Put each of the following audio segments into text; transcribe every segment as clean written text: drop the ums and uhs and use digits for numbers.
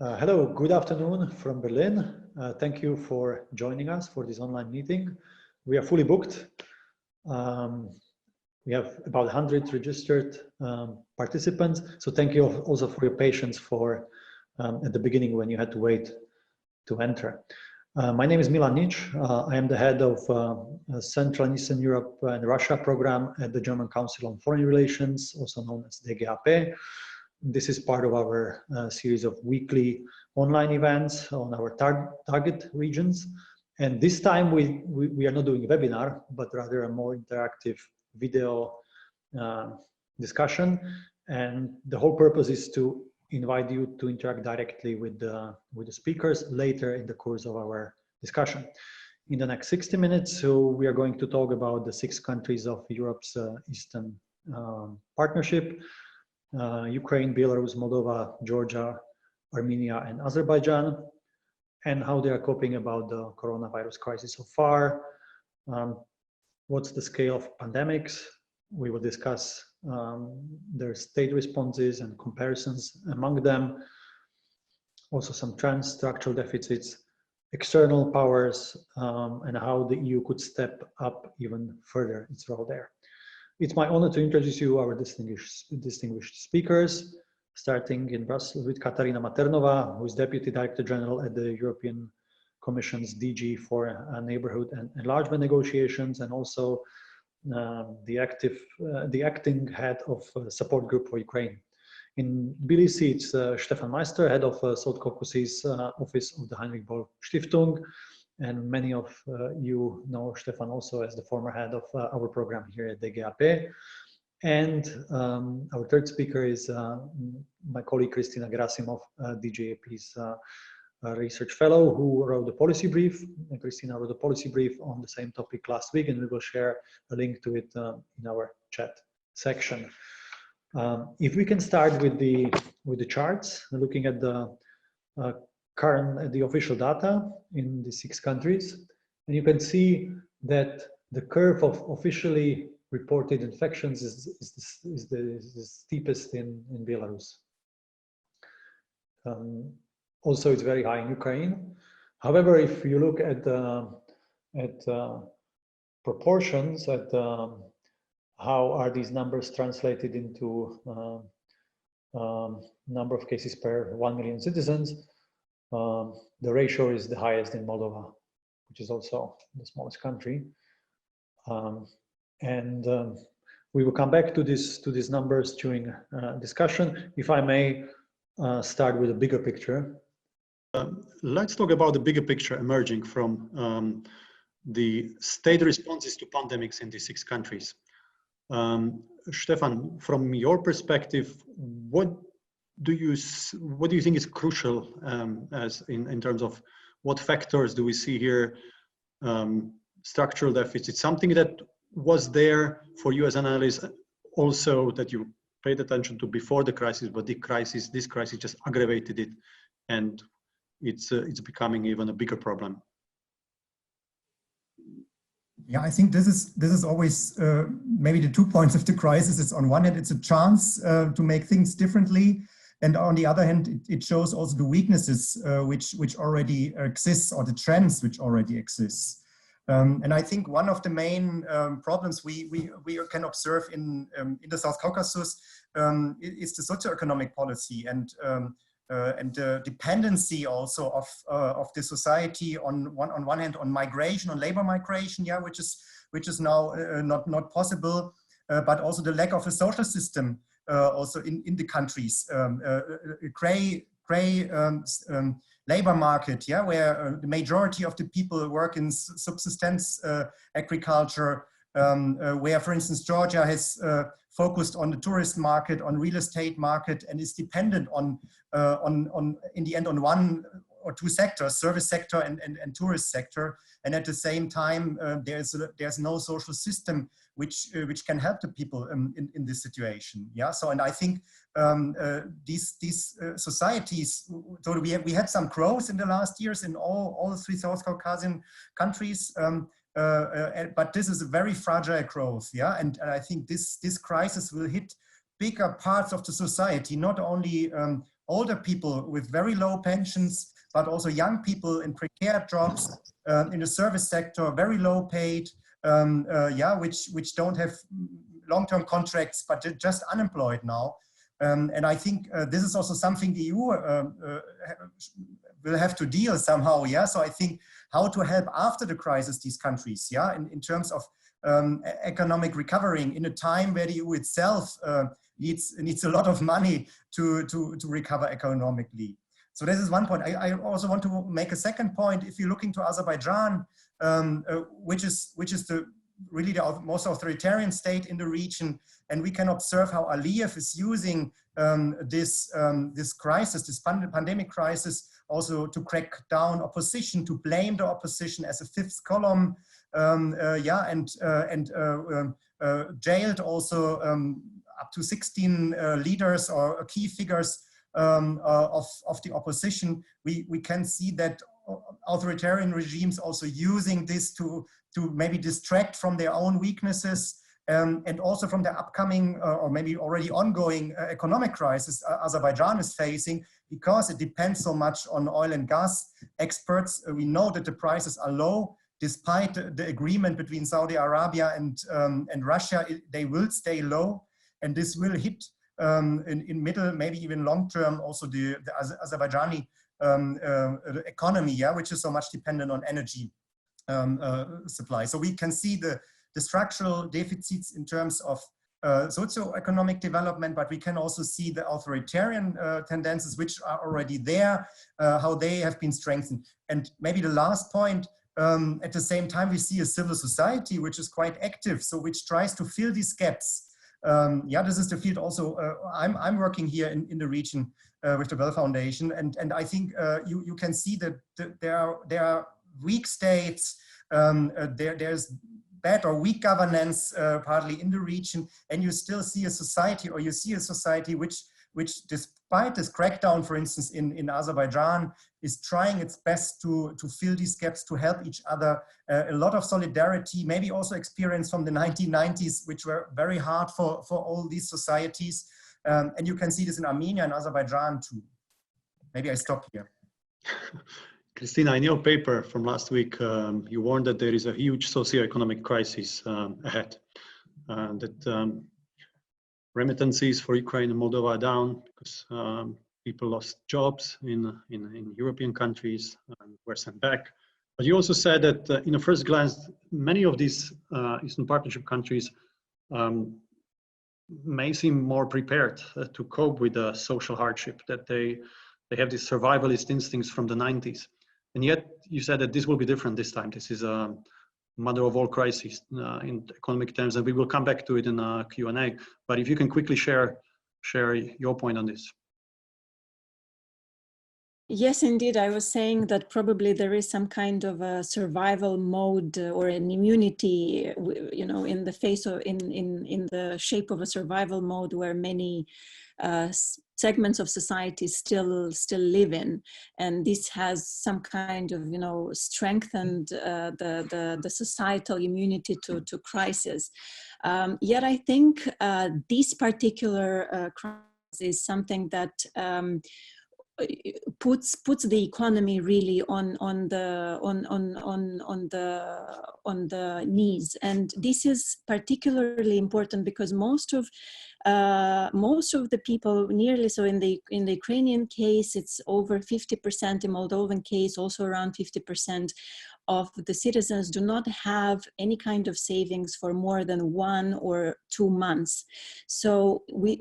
Hello, good afternoon from Berlin. Thank you for joining us for this online meeting. We are fully booked. We have about 100 registered participants. So thank you also for your patience for at the beginning when you had to wait to enter. My name is Milan Nič. I am the head of Central and Eastern Europe and Russia program at the German Council on Foreign Relations, also known as DGAP. This is part of our series of weekly online events on our target regions. And this time we are not doing a webinar, but rather a more interactive video discussion. And the whole purpose is to invite you to interact directly with the speakers later in the course of our discussion. In the next 60 minutes, so we are going to talk about the 6 countries of Europe's Eastern Partnership. Ukraine, Belarus, Moldova, Georgia, Armenia, and Azerbaijan, and how they are coping about the coronavirus crisis so far. What's the scale of pandemics? We will discuss their state responses and comparisons among them. Also some trends, structural deficits, external powers, and how the EU could step up even further its role there. It's my honor to introduce you our distinguished speakers, starting in Brussels with Katarina Mathernova, who is Deputy Director General at the European Commission's DG for Neighborhood and Enlargement Negotiations, and also the acting head of support group for Ukraine. In Tbilisi, it's Stefan Meister, head of South Caucasus office of the Heinrich Böll Stiftung. And many of you know Stefan also as the former head of our program here at DGAP. And our third speaker is my colleague Cristina Gherasimov, DGAP's research fellow, who wrote the policy brief. And Cristina wrote a policy brief on the same topic last week, and we will share a link to it in our chat section. If we can start with the charts, looking at the official data in the 6 countries, and you can see that the curve of officially reported infections is the steepest in Belarus. Also, it's very high in Ukraine. However, if you look at proportions, at how are these numbers translated into number of cases per 1 million citizens, the ratio is the highest in Moldova, which is also the smallest country. We will come back to these numbers during discussion. If I may start with a bigger picture. Let's talk about the bigger picture emerging from the state responses to pandemics in these 6 countries. Stefan, from your perspective, what do you think is crucial as in terms of what factors do we see here? Structural deficit, something that was there for you as an analyst, also that you paid attention to before the crisis, but this crisis just aggravated it, and it's becoming even a bigger problem. Yeah, I think this is always maybe the 2 points of the crisis. It's on one hand, it's a chance to make things differently. And on the other hand, it shows also the weaknesses which already exist, or the trends which already exist. And I think one of the main problems we can observe in the South Caucasus is the socioeconomic policy and the dependency also of the society on one hand on migration, on labor migration, yeah, which is now not possible, but also the lack of a social system. Also in the countries, gray labor market, yeah, where the majority of the people work in subsistence agriculture, where, for instance, Georgia has focused on the tourist market, on real estate market, and is dependent on in the end on 1 or 2 sectors, service sector and tourist sector, and at the same time there's no social system which can help the people in this situation. Yeah. So, and I think these societies. So we had some growth in the last years in all the 3 South Caucasian countries, but this is a very fragile growth. Yeah. And I think this crisis will hit bigger parts of the society, not only older people with very low pensions, but also young people in precarious jobs in the service sector, very low paid, which don't have long-term contracts, but just unemployed now. And I think this is also something the EU will have to deal somehow. Yeah, so I think how to help after the crisis these countries. Yeah, in terms of economic recovering in a time where the EU itself needs a lot of money to recover economically. So this is one point. I also want to make a second point. If you're looking to Azerbaijan, which is really the most authoritarian state in the region, and we can observe how Aliyev is using this crisis, this pandemic crisis, also to crack down opposition, to blame the opposition as a fifth column, jailed also up to 16 leaders or key figures of the opposition. We can see that authoritarian regimes also using this to maybe distract from their own weaknesses and also from the upcoming or maybe already ongoing economic crisis Azerbaijan is facing, because it depends so much on oil and gas exports. We know that the prices are low. Despite the agreement between Saudi Arabia and Russia, they will stay low, and this will hit in middle, maybe even long term, also the Azerbaijani economy, yeah, which is so much dependent on energy supply. So we can see the structural deficits in terms of socio-economic development, but we can also see the authoritarian tendencies which are already there, how they have been strengthened. And maybe the last point, at the same time, we see a civil society which is quite active, so which tries to fill these gaps. This is the field also I'm working here in the region with the Böll Foundation, and I think you can see that there are weak states, there's bad or weak governance partly in the region, and you still see a society, or you see a society which despite this crackdown, for instance, in Azerbaijan, is trying its best to fill these gaps, to help each other. A lot of solidarity, maybe also experience from the 1990s, which were very hard for all these societies. And you can see this in Armenia and Azerbaijan too. Maybe I stop here. Cristina, in your paper from last week, you warned that there is a huge socioeconomic crisis ahead, that remittances for Ukraine and Moldova are down because people lost jobs in European countries and were sent back. But you also said that in a first glance, many of these Eastern Partnership countries may seem more prepared to cope with the social hardship, that they have these survivalist instincts from the 90s. And yet you said that this will be different this time. This is a mother of all crises in economic terms, and we will come back to it in a Q&A. But if you can quickly share your point on this. Yes, indeed. I was saying that probably there is some kind of a survival mode or an immunity, you know, in the face of, in the shape of a survival mode where many segments of society still live in, and this has some kind of, you know, strengthened the societal immunity to crisis. Yet I think this particular crisis is something that puts the economy really on the knees, and this is particularly important because most of the people, nearly so in the Ukrainian case, it's over 50%, in Moldovan case also around 50% of the citizens do not have any kind of savings for more than 1 or 2 months. So we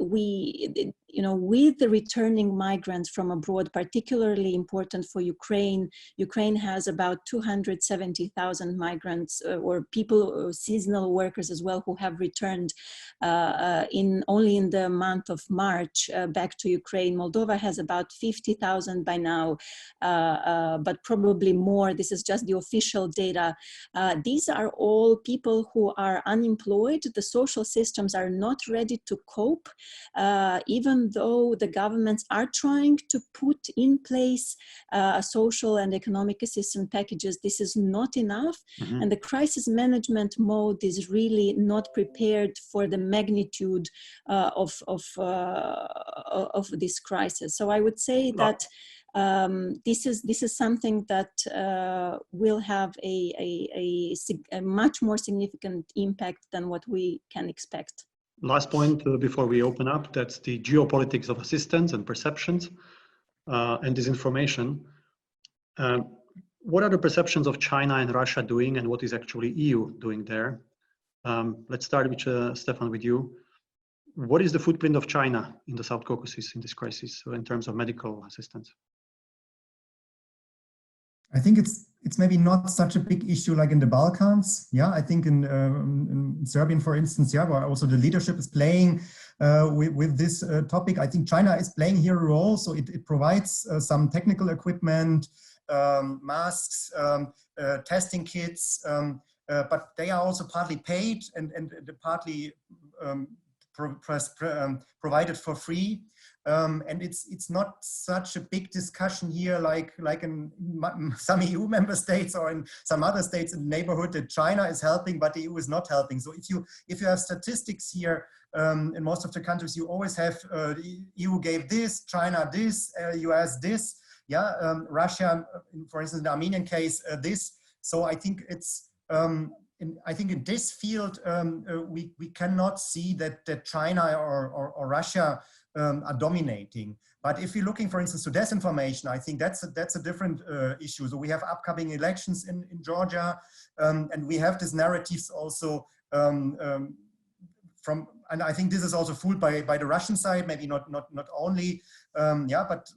you know, with the returning migrants from abroad, particularly important for Ukraine, Ukraine has about 270,000 migrants or people, seasonal workers as well, who have returned only in the month of March back to Ukraine. Moldova has about 50,000 by now, but probably more. This is just the official data. These are all people who are unemployed. The social systems are not ready to cope, even though the governments are trying to put in place social and economic assistance packages. This is not enough, and the crisis management mode is really not prepared for the magnitude of this crisis. So I would say that this is something that will have a much more significant impact than what we can expect. Last point before we open up, that's the geopolitics of assistance and perceptions and disinformation. What are the perceptions of China and Russia doing, and what is actually EU doing there? Let's start with Stefan, with you. What is the footprint of China in the South Caucasus in this crisis, in terms of medical assistance? I think it's maybe not such a big issue like in the Balkans. Yeah, I think in Serbia, for instance, yeah, but also the leadership is playing with this topic. I think China is playing here a role, so it provides some technical equipment, masks, testing kits, but they are also partly paid and partly provided for free. And it's not such a big discussion here like in some EU member states or in some other states in the neighborhood that China is helping, but the EU is not helping. So if you have statistics here, in most of the countries, you always have the EU gave this, China this, US this, yeah, Russia, for instance, in the Armenian case, this. So I think it's I think in this field we cannot see that China or Russia are dominating. But if you're looking, for instance, to disinformation, I think that's a different issue. So we have upcoming elections in Georgia, and we have these narratives also from, and I think this is also fueled by the Russian side, maybe not only, yeah, but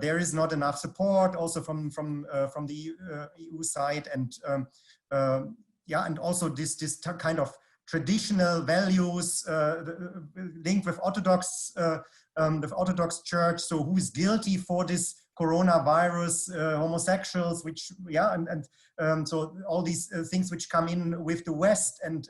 there is not enough support also from the EU side, and yeah, and also this kind of traditional values linked with Orthodox Church. So who is guilty for this coronavirus? Homosexuals, which, yeah, and so all these things which come in with the West, and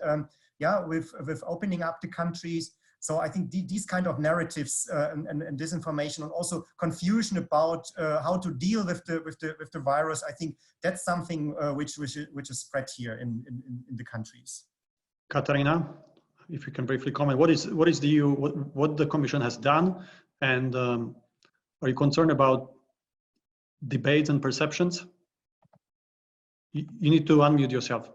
yeah, with opening up the countries. So I think these kind of narratives and disinformation, and also confusion about how to deal with the virus, I think that's something which is spread here in the countries. Katarina, if you can briefly comment, what is the EU, what the Commission has done, and are you concerned about debates and perceptions? You need to unmute yourself.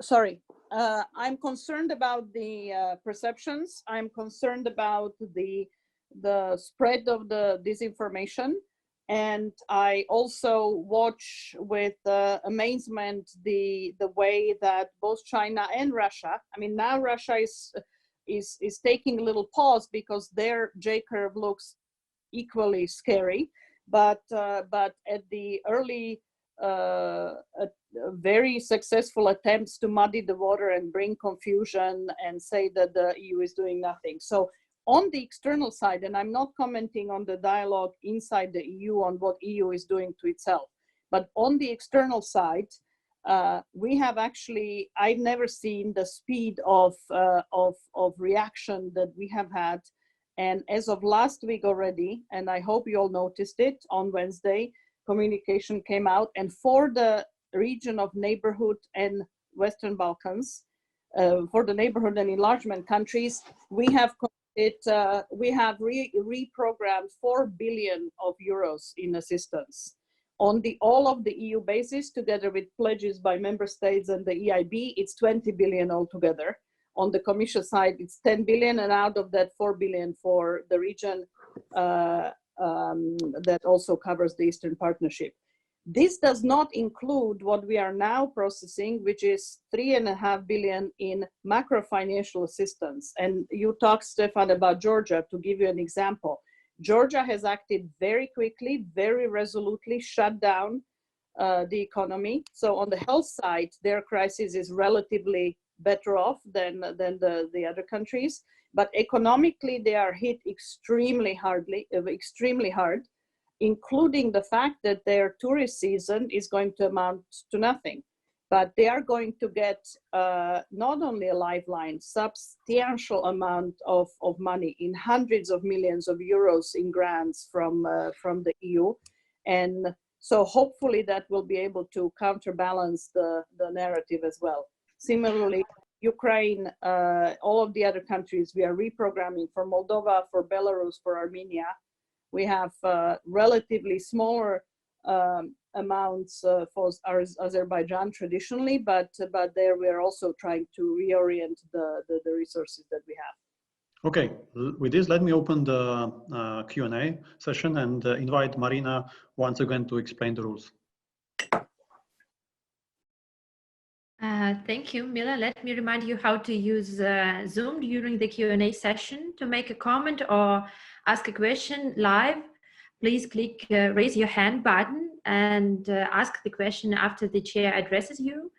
Sorry, I'm concerned about the perceptions. I'm concerned about the spread of the disinformation. And I also watch with amazement the way that both China and Russia, I mean, now Russia is taking a little pause because their J-curve looks equally scary, but at the early very successful attempts to muddy the water and bring confusion and say that the EU is doing nothing. So on the external side, and I'm not commenting on the dialogue inside the EU on what EU is doing to itself, but on the external side, we have actually, I've never seen the speed of reaction that we have had. And as of last week already, and I hope you all noticed it, on Wednesday, communication came out, and for the region of neighborhood and Western Balkans, for the neighborhood and enlargement countries, we have reprogrammed 4 billion of euros in assistance. On all of the EU basis, together with pledges by member states and the EIB, it's 20 billion altogether. On the Commission side, it's 10 billion, and out of that 4 billion for the region that also covers the Eastern Partnership. This does not include what we are now processing, which is 3.5 billion in macro financial assistance. And you talked, Stefan, about Georgia. To give you an example, Georgia has acted very quickly, very resolutely, shut down the economy. So on the health side, their crisis is relatively better off than the other countries. But economically, they are hit extremely hard. including the fact that their tourist season is going to amount to nothing. But they are going to get not only a lifeline, substantial amount of money in hundreds of millions of euros in grants from the EU. And so hopefully that will be able to counterbalance the narrative as well. Similarly, Ukraine, all of the other countries, we are reprogramming for Moldova, for Belarus, for Armenia. We have relatively smaller amounts for Azerbaijan traditionally, but there we are also trying to reorient the resources that we have. Okay, with this, let me open the Q&A session and invite Marina once again to explain the rules. Thank you, Milan. Let me remind you how to use Zoom during the Q&A session. To make a comment or ask a question live, please click raise your hand button and ask the question after the chair addresses you.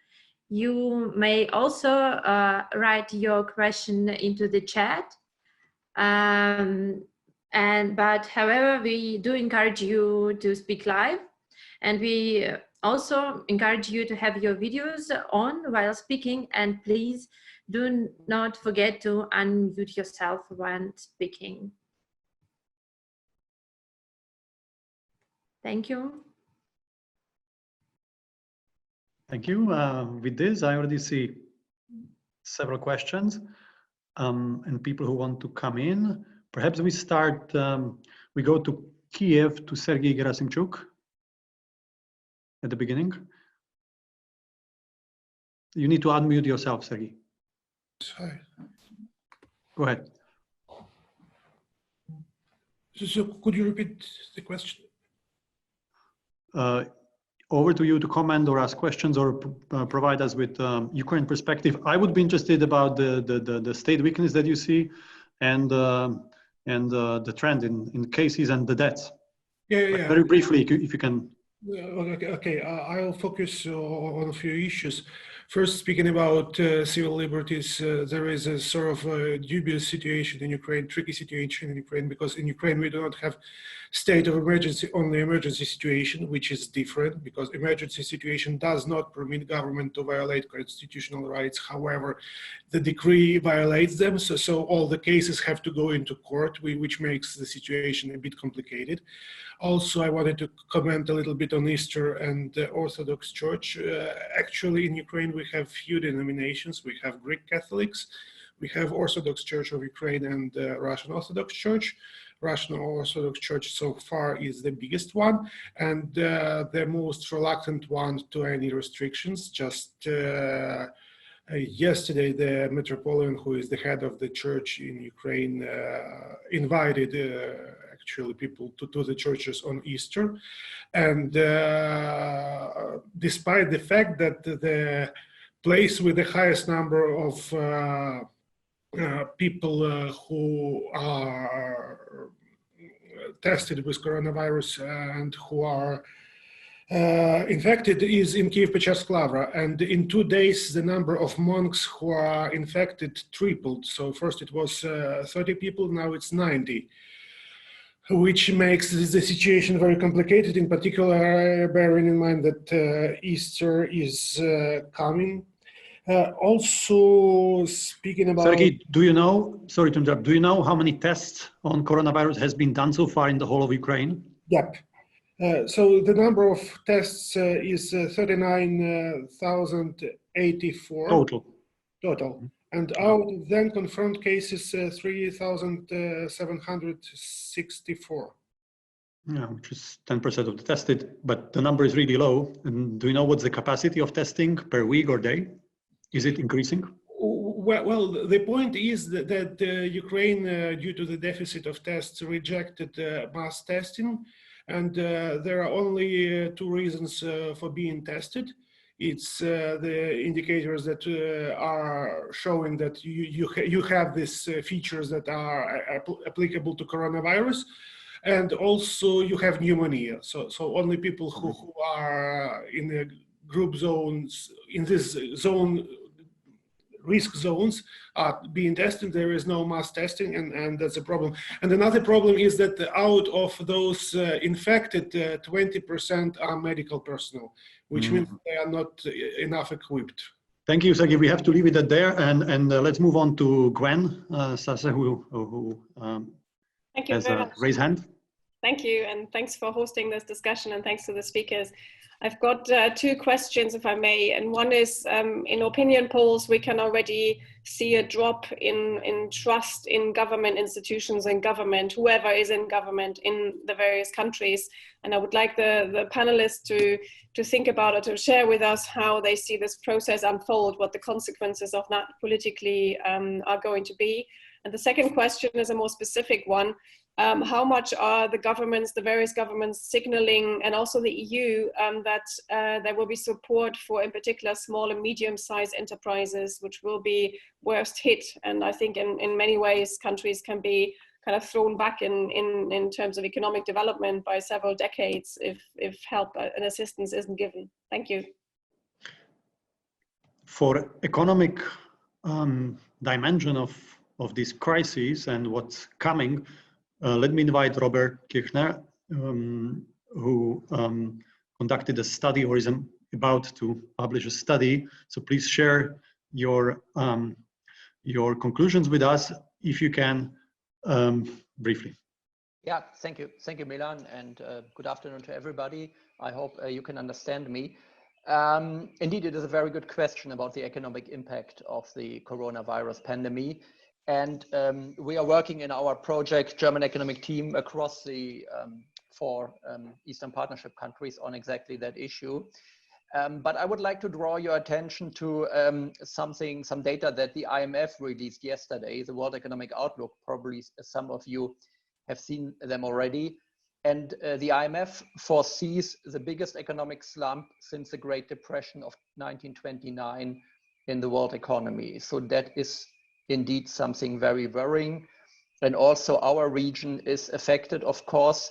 You may also write your question into the chat. But however, we do encourage you to speak live, and we also encourage you to have your videos on while speaking, and please do not forget to unmute yourself when speaking. Thank you. Thank you. With this, I already see several questions and people who want to come in. Perhaps we start, we go to Kiev, to Sergei Gerasimchuk at the beginning. You need to unmute yourself, Sergei. Hi. Go ahead. So could you repeat the question? Over to you to comment or ask questions or provide us with Ukraine perspective. I would be interested about the state weakness that you see and the trend in cases and the deaths. Yeah. Very briefly, if you can. Okay. I'll focus on a few issues. First, speaking about civil liberties, there is a sort of dubious situation in Ukraine, tricky situation in Ukraine, because in Ukraine we do not have state of emergency, only emergency situation, which is different because emergency situation does not permit government to violate constitutional rights. However, the decree violates them, so all the cases have to go into court, which makes the situation a bit complicated. Also, I wanted to comment a little bit on Easter and the Orthodox Church. Actually, in Ukraine, we have few denominations. We have Greek Catholics, we have Orthodox Church of Ukraine and Russian Orthodox Church. Russian Orthodox Church so far is the biggest one and the most reluctant one to any restrictions. Just yesterday, the Metropolitan, who is the head of the church in Ukraine, invited actually people to the churches on Easter. And despite the fact that the place with the highest number of people who are tested with coronavirus and who are infected is in Kiev-Pechersky Lavra, and in 2 days the number of monks who are infected tripled. So first it was 30 people, now it's 90, which makes the situation very complicated, in particular bearing in mind that Easter is coming. Also speaking about... Sergei, do you know, sorry to interrupt, do you know how many tests on coronavirus has been done so far in the whole of Ukraine? Yep. So the number of tests is 39,084 total. And out of then confirmed cases, 3,764. Yeah, which is 10% of the tested, but the number is really low. And do you know what's the capacity of testing per week or day? Is it increasing? Well, the point is that Ukraine, due to the deficit of tests, rejected mass testing. And there are only 2 reasons for being tested. It's the indicators that are showing that you have these features that are applicable to coronavirus, and also you have pneumonia. So only people who are in the group zones, in this zone risk zones are being tested. There is no mass testing, and that's a problem. And another problem is that out of those infected, 20% are medical personnel, which means they are not enough equipped. Thank you, Sergey. We have to leave it at there, and let's move on to Gwen Sase, who Thank you has very much. raised hand. Thank you, and thanks for hosting this discussion, and thanks to the speakers. I've got two questions, if I may, and one is, in opinion polls, we can already see a drop in trust in government institutions and government, whoever is in government in the various countries. And I would like the panelists to think about it, to share with us how they see this process unfold, what the consequences of that politically are going to be. And the second question is a more specific one. How much are the governments, the various governments, signaling, and also the EU, that there will be support for, in particular, small and medium-sized enterprises, which will be worst hit? And I think in many ways, countries can be kind of thrown back in terms of economic development by several decades if help and assistance isn't given. Thank you. For economic dimension of this crisis and what's coming, let me invite Robert Kirchner, who conducted a study or is about to publish a study. So please share your conclusions with us, if you can, briefly. Yeah, thank you, Milan, and good afternoon to everybody. I hope you can understand me. Indeed, it is a very good question about the economic impact of the coronavirus pandemic. And we are working in our project, German Economic Team, across the four Eastern Partnership countries on exactly that issue. But I would like to draw your attention to some data that the IMF released yesterday, the World Economic Outlook. Probably some of you have seen them already. And the IMF foresees the biggest economic slump since the Great Depression of 1929 in the world economy. So that is indeed something very worrying. And also our region is affected, of course.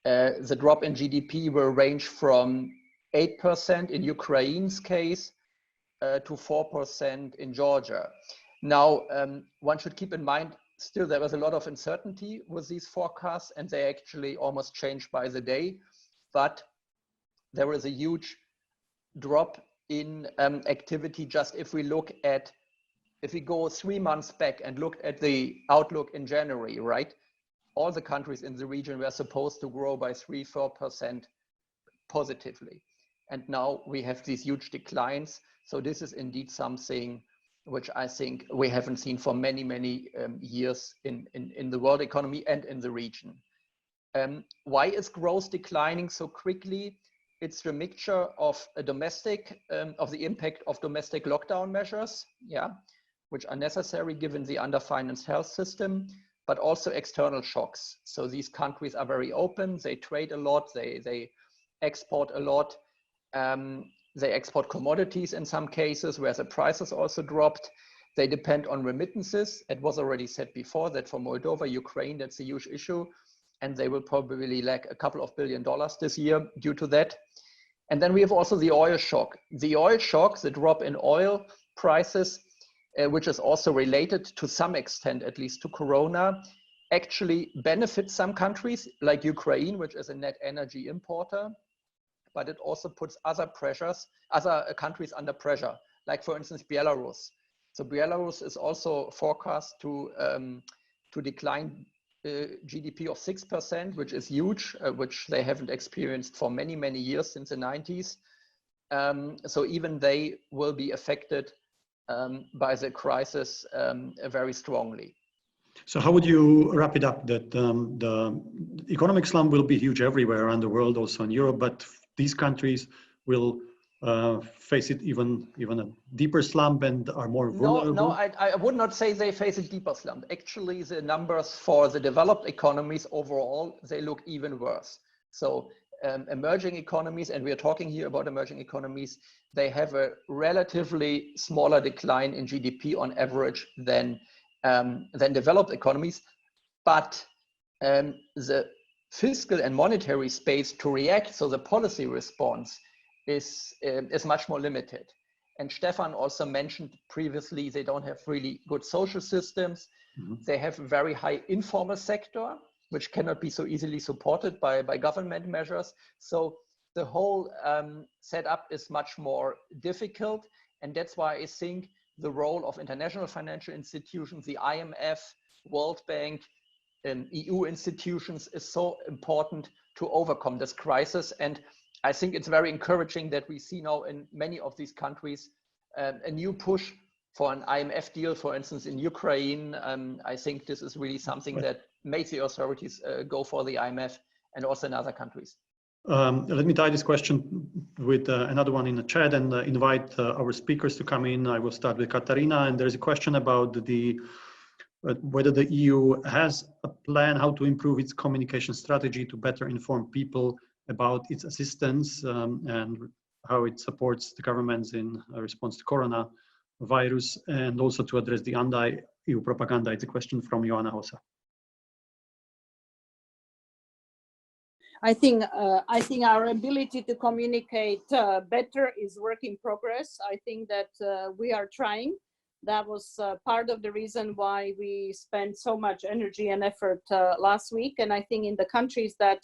The drop in GDP will range from 8% in Ukraine's case to 4% in Georgia. Now, one should keep in mind, still there was a lot of uncertainty with these forecasts, and they actually almost changed by the day. But there is a huge drop in activity. Just if we go 3 months back and look at the outlook in January, right? All the countries in the region were supposed to grow by 3–4% positively. And now we have these huge declines. So this is indeed something which I think we haven't seen for many, many years in the world economy and in the region. Why is growth declining so quickly? It's the mixture of the impact of domestic lockdown measures, which are necessary given the underfinanced health system, but also external shocks. So these countries are very open, they trade a lot, they export a lot, they export commodities in some cases where the prices also dropped. They depend on remittances. It was already said before that for Moldova, Ukraine, that's a huge issue, and they will probably lack a couple of $2 billion this year due to that. And then we have also the oil shock. The oil shock, the drop in oil prices, which is also related to some extent, at least to Corona, actually benefits some countries like Ukraine, which is a net energy importer, but it also puts other countries under pressure, like for instance, Belarus. So Belarus is also forecast to decline GDP of 6%, which is huge, which they haven't experienced for many, many years since the 90s. So even they will be affected by the crisis very strongly. So how would you wrap it up that the economic slump will be huge everywhere around the world, also in Europe, but these countries will face it even a deeper slump and are more vulnerable? No, I would not say they face a deeper slump. Actually, the numbers for the developed economies overall, they look even worse. So emerging economies, and we are talking here about emerging economies, they have a relatively smaller decline in GDP on average than developed economies, but the fiscal and monetary space to react, so the policy response is much more limited. And Stefan also mentioned previously, they don't have really good social systems. They have a very high informal sector, which cannot be so easily supported by government measures. So the whole setup is much more difficult. And that's why I think the role of international financial institutions, the IMF, World Bank, and EU institutions is so important to overcome this crisis. And I think it's very encouraging that we see now in many of these countries a new push for an IMF deal, for instance, in Ukraine. I think this is really something that makes the authorities go for the IMF, and also in other countries. Let me tie this question with another one in the chat and invite our speakers to come in. I will start with Katarina, and there's a question about whether the EU has a plan how to improve its communication strategy to better inform people about its assistance and how it supports the governments in response to coronavirus, and also to address the anti-EU propaganda. It's a question from Joanna Hossa. I think our ability to communicate better is work in progress. I think that we are trying. That was part of the reason why we spent so much energy and effort last week. And I think in the countries that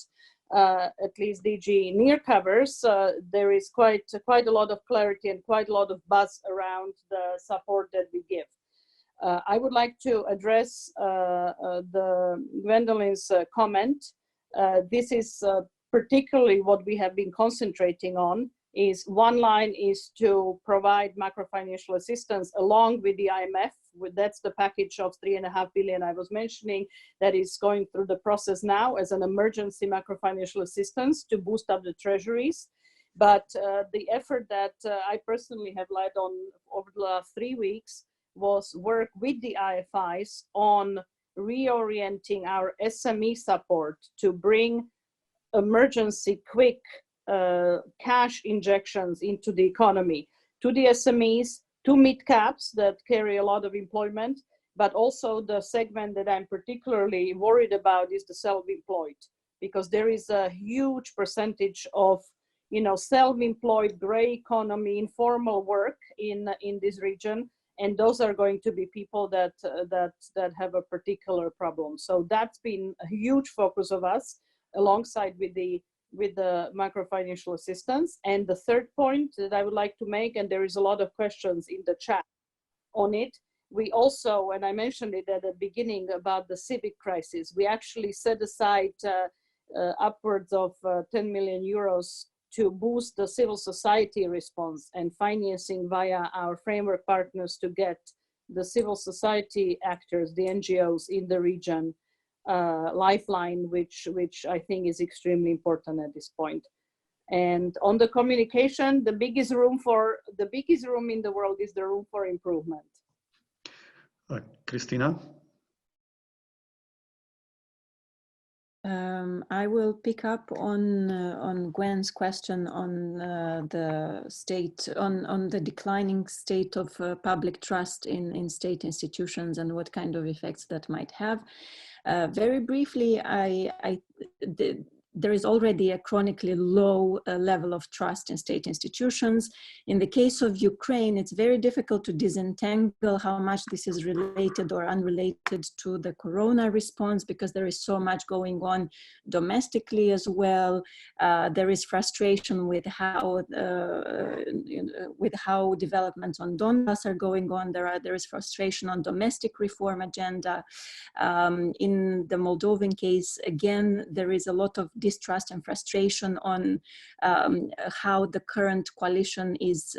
at least DG NEAR covers, there is quite a lot of clarity and quite a lot of buzz around the support that we give. I would like to address the Gwendolyn's comment. This is particularly what we have been concentrating on. Is one line is to provide macro-financial assistance along with the IMF. That's the package of 3.5 billion I was mentioning that is going through the process now as an emergency macro-financial assistance to boost up the treasuries. But the effort that I personally have led on over the last 3 weeks was work with the IFIs on reorienting our SME support to bring emergency quick cash injections into the economy, to the SMEs, to mid-caps that carry a lot of employment, but also the segment that I'm particularly worried about is the self-employed, because there is a huge percentage of, self-employed, gray economy, informal work in this region, and those are going to be people that have a particular problem. So that's been a huge focus of us, alongside with the macro-financial assistance. And the third point that I would like to make, and there is a lot of questions in the chat on it, we also, and I mentioned it at the beginning about the civic crisis, we actually set aside upwards of 10 million euros to boost the civil society response and financing via our framework partners to get the civil society actors, the NGOs in the region, lifeline, which I think is extremely important at this point. And on the communication, the biggest room in the world is the room for improvement. Cristina? I will pick up on Gwen's question on the state, on the declining state of public trust in state institutions and what kind of effects that might have. Very briefly, there is already a chronically low level of trust in state institutions. In the case of Ukraine, it's very difficult to disentangle how much this is related or unrelated to the corona response, because there is so much going on domestically as well. There is frustration with how developments on Donbass are going on. There is frustration on domestic reform agenda. In the Moldovan case, again, there is a lot of distrust and frustration on how the current coalition is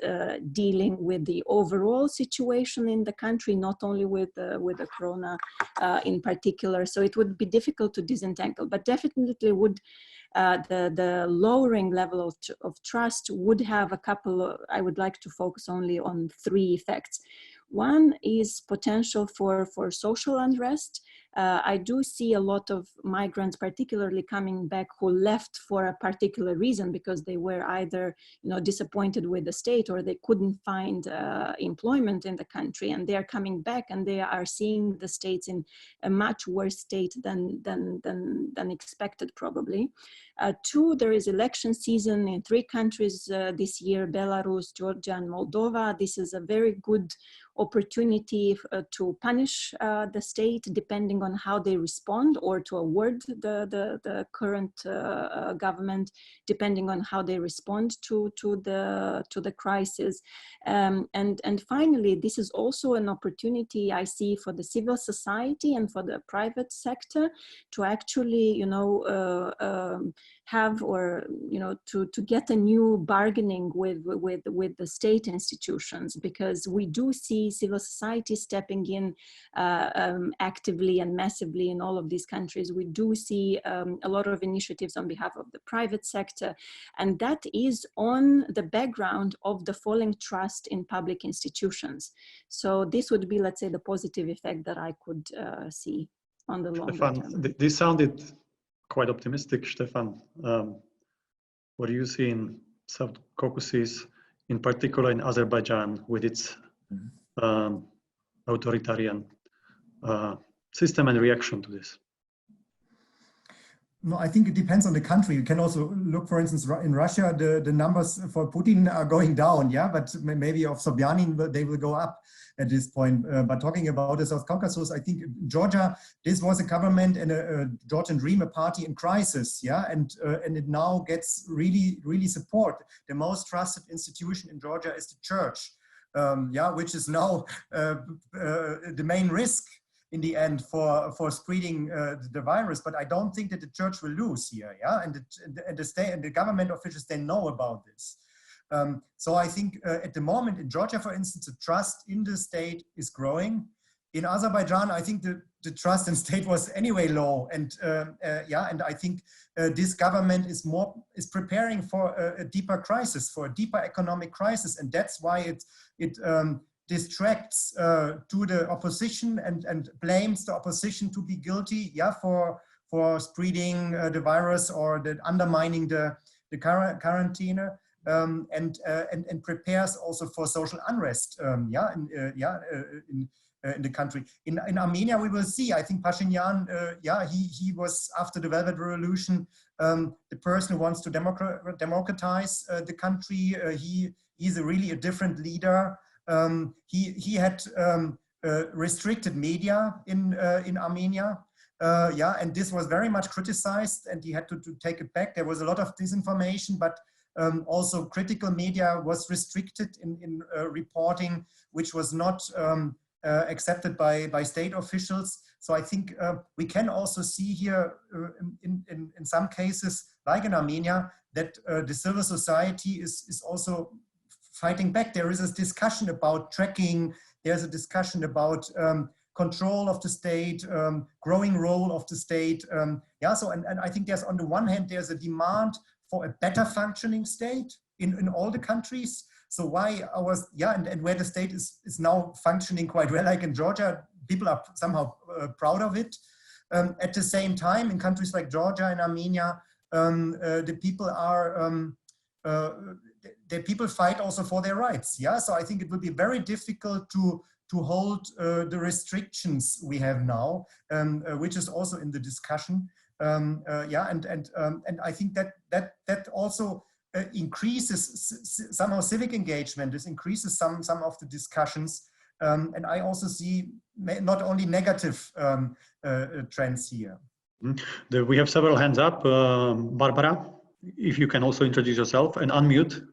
dealing with the overall situation in the country, not only with the corona in particular. So it would be difficult to disentangle, but definitely would the lowering level of trust would have a couple. I would like to focus only on 3 effects. One is potential for social unrest. I do see a lot of migrants, particularly coming back, who left for a particular reason because they were either, disappointed with the state or they couldn't find employment in the country, and they are coming back and they are seeing the states in a much worse state than expected, probably. 2, there is election season in 3 countries this year: Belarus, Georgia, and Moldova. This is a very good opportunity to punish the state depending on how they respond, or to award the current government depending on how they respond to the crisis. And finally, this is also an opportunity I see for the civil society and for the private sector to actually, have, or to get a new bargaining with the state institutions, because we do see civil society stepping in actively and massively in all of these countries. We do see a lot of initiatives on behalf of the private sector, and that is on the background of the falling trust in public institutions. So this would be, let's say, the positive effect that I could see on the long term. This sounded quite optimistic, Stefan. What do you see in South Caucasus, in particular in Azerbaijan, with its authoritarian system and reaction to this? No, I think it depends on the country. You can also look, for instance, in Russia, the numbers for Putin are going down, yeah, but maybe of Sobyanin, they will go up at this point. But talking about the South Caucasus, I think Georgia, this was a government and a Georgian Dream, a party in crisis, yeah, and it now gets really support. The most trusted institution in Georgia is the church, yeah, which is now the main risk in the end for spreading the virus. But I don't think that the church will lose here, yeah, and the state and the government officials, they know about this. So I think at the moment in Georgia, for instance, the trust in the state is growing. In Azerbaijan, I think the trust in state was anyway low, and yeah, and I think this government is preparing for a deeper crisis, for a deeper economic crisis, and that's why it distracts to the opposition and blames the opposition to be guilty, yeah, for spreading the virus or undermining the quarantine. And prepares also for social unrest, yeah, in the country. In Armenia, we will see. I think Pashinyan, yeah, he was, after the Velvet Revolution, the person who wants to democratize the country. He's really a different leader. He had restricted media in Armenia. Yeah, and this was very much criticized, and he had to take it back. There was a lot of disinformation, but also critical media was restricted in reporting, which was not accepted by state officials. So I think we can also see here in some cases, like in Armenia, that the civil society is also fighting back. There is a discussion about tracking. There's a discussion about control of the state, growing role of the state. Yeah, so and I think there's, on the one hand, there's a demand for a better functioning state in all the countries. So why yeah, and where the state is now functioning quite well, like in Georgia, people are somehow proud of it. At the same time, in countries like Georgia and Armenia, the people are, the people fight also for their rights. Yeah, so I think it will be very difficult to hold the restrictions we have now, which is also in the discussion. Yeah, and I think that also increases somehow civic engagement. This increases some of the discussions, and I also see not only negative trends here. We have several hands up. Barbara, if you can also introduce yourself and unmute.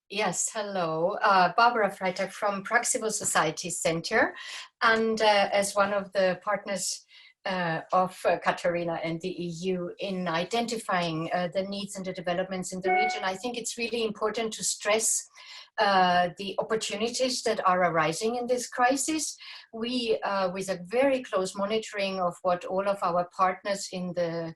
Yes, hello. Barbara Freitag from Prague Civil Society Center. And as one of the partners of Katarina and the EU in identifying the needs and the developments in the region, I think it's really important to stress the opportunities that are arising in this crisis. We, with a very close monitoring of what all of our partners in the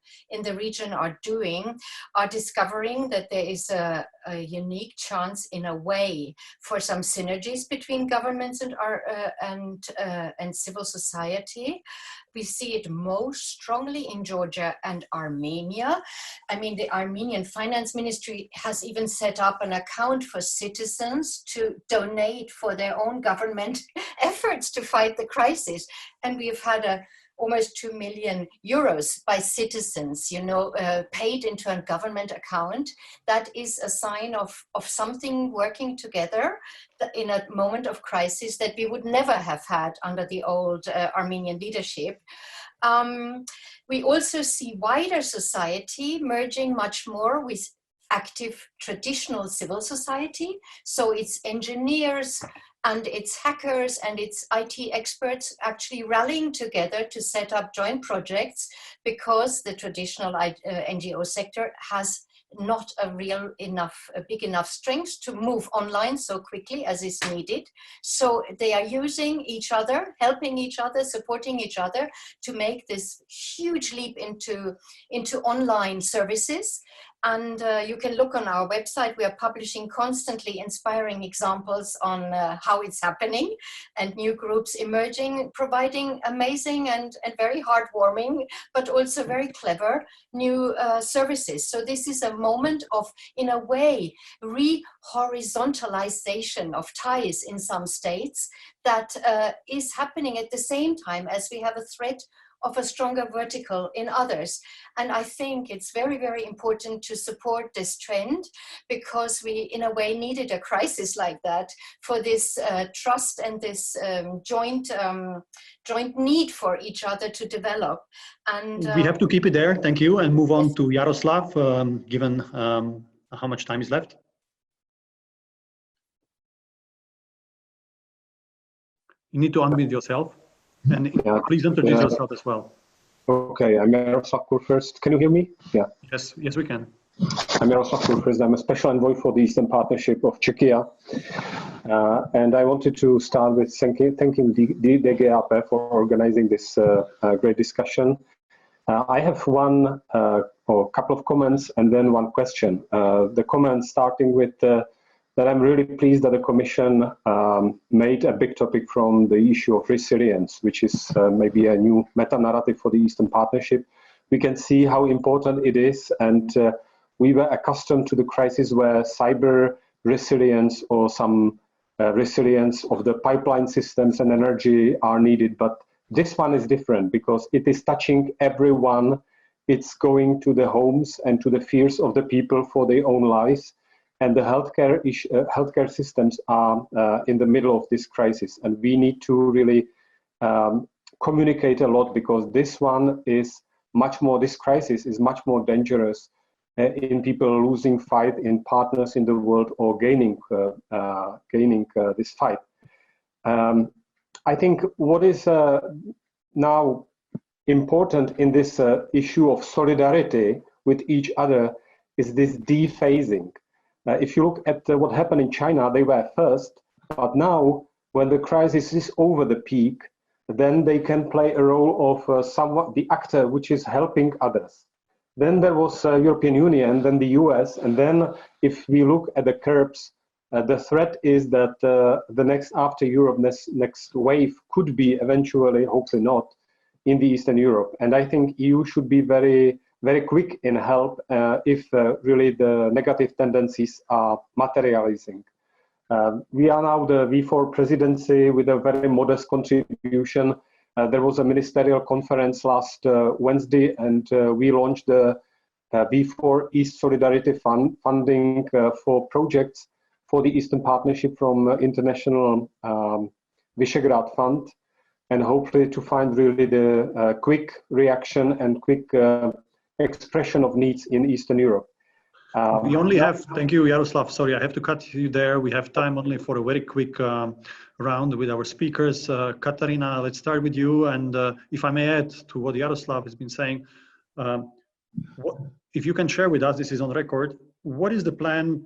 region are doing, are discovering that there is a a unique chance in a way for some synergies between governments and civil society. We see it most strongly in Georgia and Armenia. I mean, the Armenian finance ministry has even set up an account for citizens to donate for their own government efforts to fight the crisis. And we've had almost 2 million euros by citizens, paid into a government account. That is a sign of something working together in a moment of crisis that we would never have had under the old Armenian leadership. We also see wider society merging much more with active traditional civil society. So it's engineers, and it's hackers and it's IT experts actually rallying together to set up joint projects, because the traditional NGO sector has not a big enough strength to move online so quickly as is needed. So they are using each other, helping each other, supporting each other to make this huge leap into online services. And you can look on our website. We are publishing constantly inspiring examples on how it's happening, and new groups emerging, providing amazing and very heartwarming, but also very clever new services. So this is a moment of, in a way, re-horizontalization of ties in some states that is happening at the same time as we have a threat of a stronger vertical in others. And I think it's very, very important to support this trend, because we, in a way, needed a crisis like that for this trust and this joint need for each other to develop. And we have to keep it there. Thank you. And move on to Jaroslav, given how much time is left. You need to unmute yourself. And please introduce yourself as well. Okay, I'm Jaroslav first. Can you hear me? Yeah. Yes, we can. I'm Jaroslav first. I'm a special envoy for the Eastern Partnership of Czechia. And I wanted to start with thanking the DGAP for organizing this great discussion. I have one or a couple of comments and then one question. The comment starting with that I'm really pleased that the Commission made a big topic from the issue of resilience, which is maybe a new meta-narrative for the Eastern Partnership. We can see how important it is, and we were accustomed to the crisis where cyber resilience or some resilience of the pipeline systems and energy are needed, but this one is different because it is touching everyone. It's going to the homes and to the fears of the people for their own lives. And the healthcare systems are in the middle of this crisis, and we need to really communicate a lot, because this one is much more. This crisis is much more dangerous in people losing fight, in partners in the world, or gaining this fight. I think what is now important in this issue of solidarity with each other is this dephasing. If you look at what happened in China, they were first, but now when the crisis is over the peak, then they can play a role of somewhat the actor which is helping others. Then there was European Union, then the US, and then if we look at the curves, the threat is that the next after Europe, next wave could be eventually, hopefully not, in the Eastern Europe. And I think EU should be very quick in help if really the negative tendencies are materializing. We are now the V4 presidency with a very modest contribution. There was a ministerial conference last Wednesday, and we launched the V4 East Solidarity funding for projects for the Eastern Partnership from International Visegrad Fund, and hopefully to find really the quick reaction and quick expression of needs in Eastern Europe. We only have, thank you, Jaroslav. Sorry, I have to cut you there. We have time only for a very quick round with our speakers. Katarina, let's start with you. And if I may add to what Jaroslav has been saying, if you can share with us, this is on record, what is the plan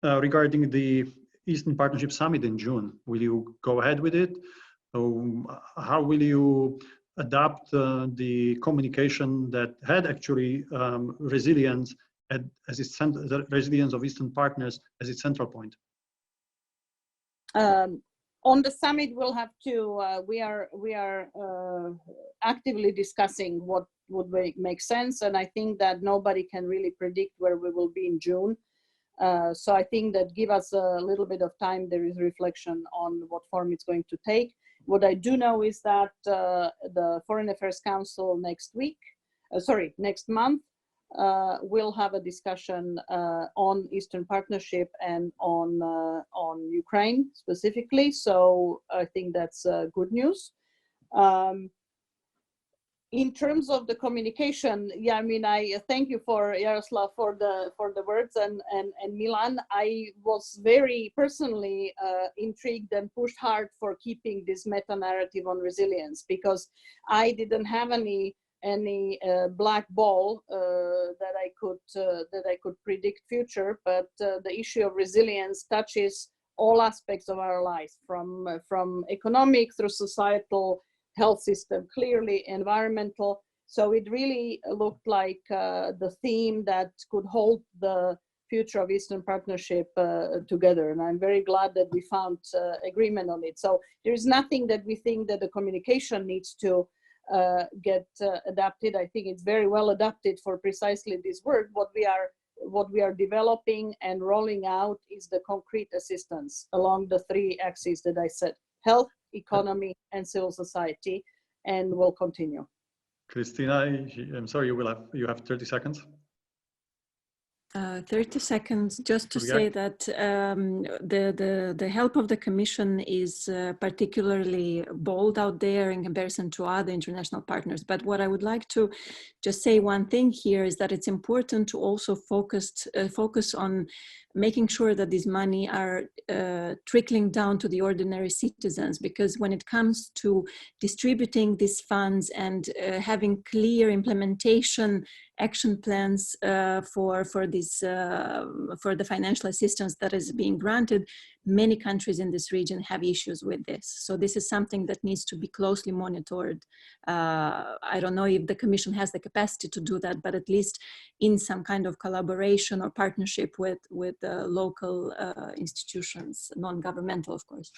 regarding the Eastern Partnership Summit in June? Will you go ahead with it? How will you adapt the communication that had actually resilience as its the resilience of Eastern partners as its central point? On the summit, we'll have to. We are actively discussing what would make sense, and I think that nobody can really predict where we will be in June. So I think that give us a little bit of time. There is reflection on what form it's going to take. What I do know is that the Foreign Affairs Council next month, we'll have a discussion on Eastern Partnership and on Ukraine specifically. So I think that's good news. In terms of the communication, yeah, I mean, I thank you for Jaroslav for the words and Milan. I was very personally intrigued and pushed hard for keeping this meta narrative on resilience, because I didn't have any black ball that I could predict future, but the issue of resilience touches all aspects of our lives, from economic through societal, health system, clearly environmental. So it really looked like the theme that could hold the future of Eastern Partnership together. And I'm very glad that we found agreement on it. So there is nothing that we think that the communication needs to get adapted. I think it's very well adapted for precisely this work. What we are developing and rolling out is the concrete assistance along the three axes that I said: health, economy, and civil society, and we'll continue. Cristina, I'm sorry, you have 30 seconds. 30 seconds, just to say that the help of the Commission is particularly bold out there in comparison to other international partners. But what I would like to just say one thing here is that it's important to also focus on making sure that this money are trickling down to the ordinary citizens, because when it comes to distributing these funds and having clear implementation action plans for the financial assistance that is being granted, many countries in this region have issues with this. So this is something that needs to be closely monitored. I don't know if the Commission has the capacity to do that, but at least in some kind of collaboration or partnership with local institutions, non-governmental, of course.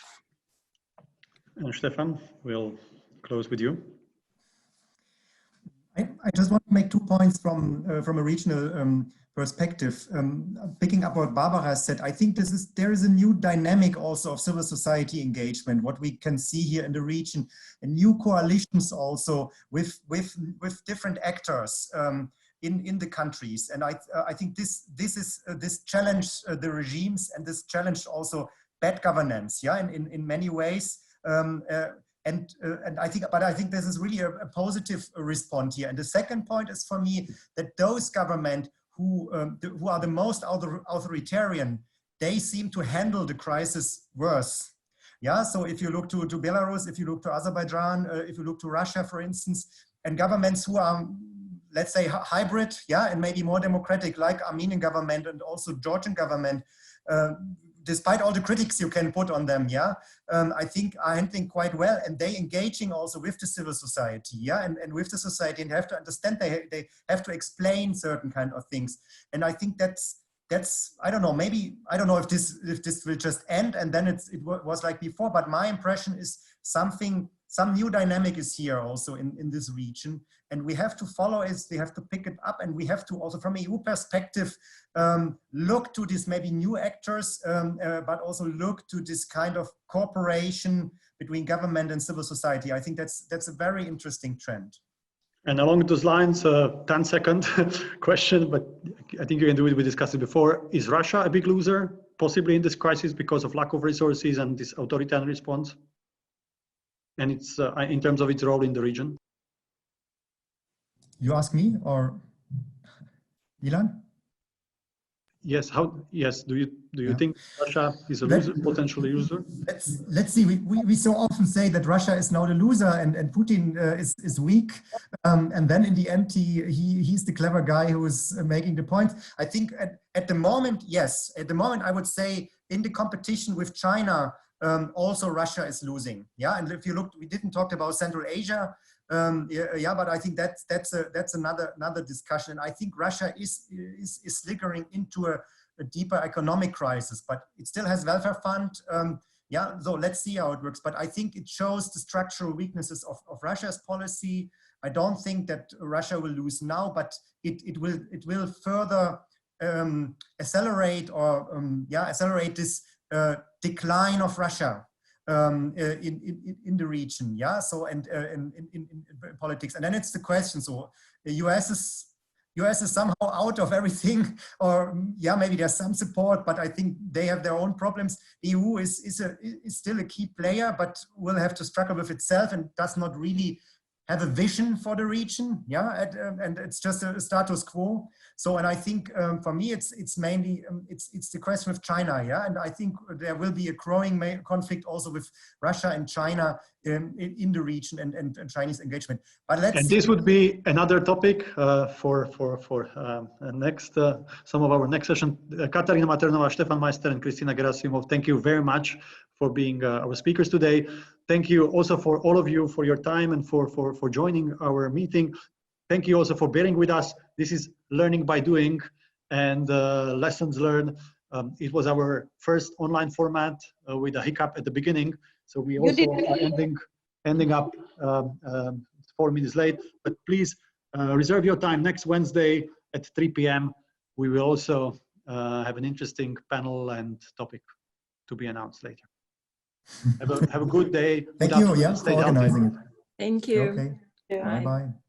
And Stefan, we'll close with you. I just want to make 2 points from a regional perspective. Picking up what Barbara said, I think there is a new dynamic also of civil society engagement, what we can see here in the region, and new coalitions also with different actors in the countries. And I think this challenged the regimes, and this challenged also bad governance, yeah, in many ways. And I think this is really a positive response here. And the second point is for me that those governments who are the most authoritarian, they seem to handle the crisis worse. Yeah, so if you look to Belarus, if you look to Azerbaijan, if you look to Russia, for instance, and governments who are, let's say, hybrid, yeah, and maybe more democratic, like Armenian government and also Georgian government, despite all the critics you can put on them, yeah, I think are handling quite well, and they engaging also with the civil society, yeah, and with the society, and have to understand they have to explain certain kind of things, and I think that's I don't know, maybe I don't know if this will just end and then it was like before, but my impression is some new dynamic is here also in this region, and we have to follow it, we have to pick it up, and we have to also from a EU perspective look to these maybe new actors, but also look to this kind of cooperation between government and civil society. I think that's a very interesting trend. And along those lines, 10-second question, but I think you can do it, we discussed it before. Is Russia a big loser, possibly in this crisis because of lack of resources and this authoritarian response? And it's in terms of its role in the region? You ask me or Milan? Yes. Yes. Do you think Russia is a loser, potentially loser? Let's see. We so often say that Russia is now the loser and Putin is weak, and then in the end he's the clever guy who is making the point. I think at the moment, yes. At the moment, I would say in the competition with China, also Russia is losing. Yeah, and if you look, we didn't talk about Central Asia. Yeah, but I think that's another discussion. I think Russia is slipping into a deeper economic crisis, but it still has welfare fund. Yeah, so let's see how it works. But I think it shows the structural weaknesses of Russia's policy. I don't think that Russia will lose now, but it will further accelerate this decline of Russia in the region. Yeah, so and in politics, and then it's the question. So the US is somehow out of everything, or yeah, maybe there's some support, but I think they have their own problems. The EU is still a key player, but will have to struggle with itself and does not really have a vision for the region. Yeah, and it's just a status quo. So, and I think for me, it's mainly it's the question with China. Yeah, and I think there will be a growing conflict also with Russia and China in the region and Chinese engagement. But let's this would be another topic for next some of our next session. Katarina Mathernova, Stefan Meister, and Cristina Gherasimov, thank you very much for being our speakers today. Thank you also for all of you for your time and for joining our meeting. Thank you also for bearing with us. This is learning by doing and lessons learned. It was our first online format with a hiccup at the beginning. So we also are ending up 4 minutes late, but please reserve your time next Wednesday at 3 p.m. We will also have an interesting panel and topic to be announced later. Have a good day. Thank you, yeah, for organizing it. Thank you. Okay. Bye. Bye-bye.